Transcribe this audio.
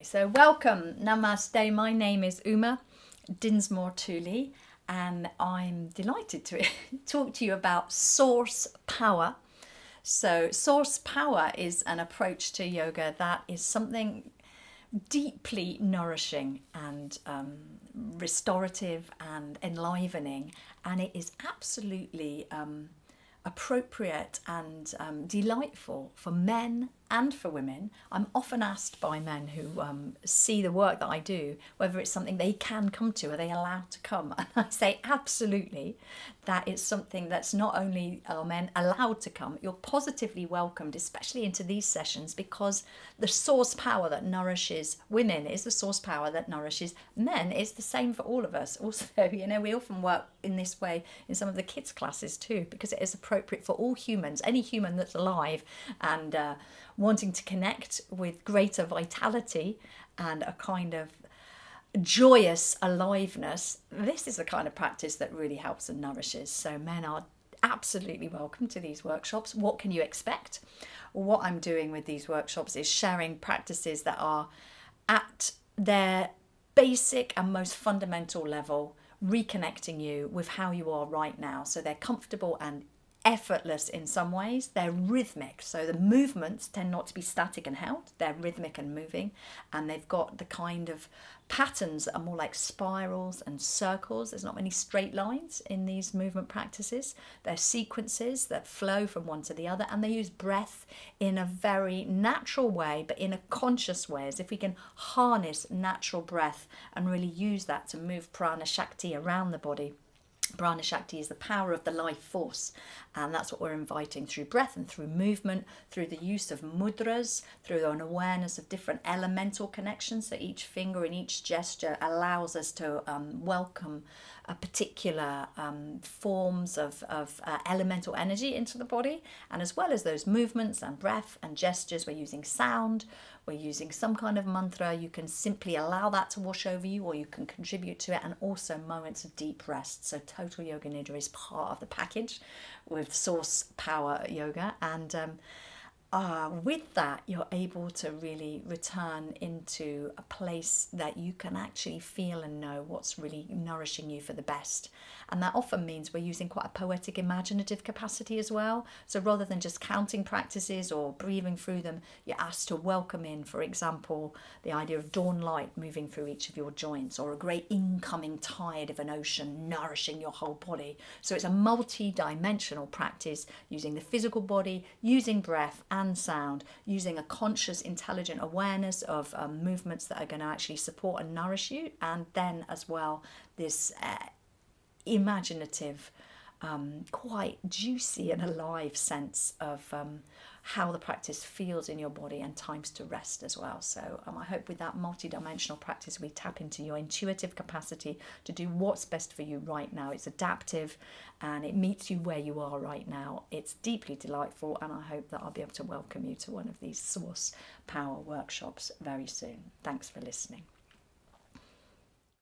So welcome, namaste. My name is Uma Dinsmore Tuli, and I'm delighted to talk to you about source power. So source power is an approach to yoga that is something deeply nourishing and restorative and enlivening, and it is absolutely appropriate and delightful for men and for women. I'm often asked by men who see the work that I do whether it's something they can come to. Are they allowed to come? And I say absolutely. That is something that's not only are men allowed to come, you're positively welcomed, especially into these sessions, because the source power that nourishes women is the source power that nourishes men. It's the same for all of us. Also, we often work in this way in some of the kids' classes too, because it is appropriate for all humans, any human that's alive and wanting to connect with greater vitality and a kind of joyous aliveness. This is the kind of practice that really helps and nourishes. So men are absolutely welcome to these workshops. What can you expect? What I'm doing with these workshops is sharing practices that are at their basic and most fundamental level, reconnecting you with how you are right now. So they're comfortable and effortless in some ways. They're rhythmic, so the movements tend not to be static and held. They're rhythmic and moving, and they've got the kind of patterns that are more like spirals and circles. There's not many straight lines in these movement practices. They're sequences that flow from one to the other, and they use breath in a very natural way, but in a conscious way, as if we can harness natural breath and really use that to move prana shakti around the body. Prana Shakti is the power of the life force, and that's what we're inviting through breath and through movement, through the use of mudras, through an awareness of different elemental connections. So each finger and each gesture allows us to welcome a particular forms of elemental energy into the body, and as well as those movements and breath and gestures, we're using sound, we're using some kind of mantra. You can simply allow that to wash over you, or you can contribute to it, and also moments of deep rest. So total Yoga Nidra is part of the package with source power yoga, and with that you're able to really return into a place that you can actually feel and know what's really nourishing you for the best. And that often means we're using quite a poetic imaginative capacity as well. So rather than just counting practices or breathing through them, you're asked to welcome in, for example, the idea of dawn light moving through each of your joints, or a great incoming tide of an ocean nourishing your whole body. So it's a multi-dimensional practice, using the physical body, using breath and sound, using a conscious, intelligent awareness of movements that are going to actually support and nourish you, and then as well this imaginative, quite juicy and alive sense of how the practice feels in your body, and times to rest as well. So I hope with that multidimensional practice we tap into your intuitive capacity to do what's best for you right now. It's adaptive and it meets you where you are right now. It's deeply delightful, and I hope that I'll be able to welcome you to one of these source power workshops very soon. Thanks for listening.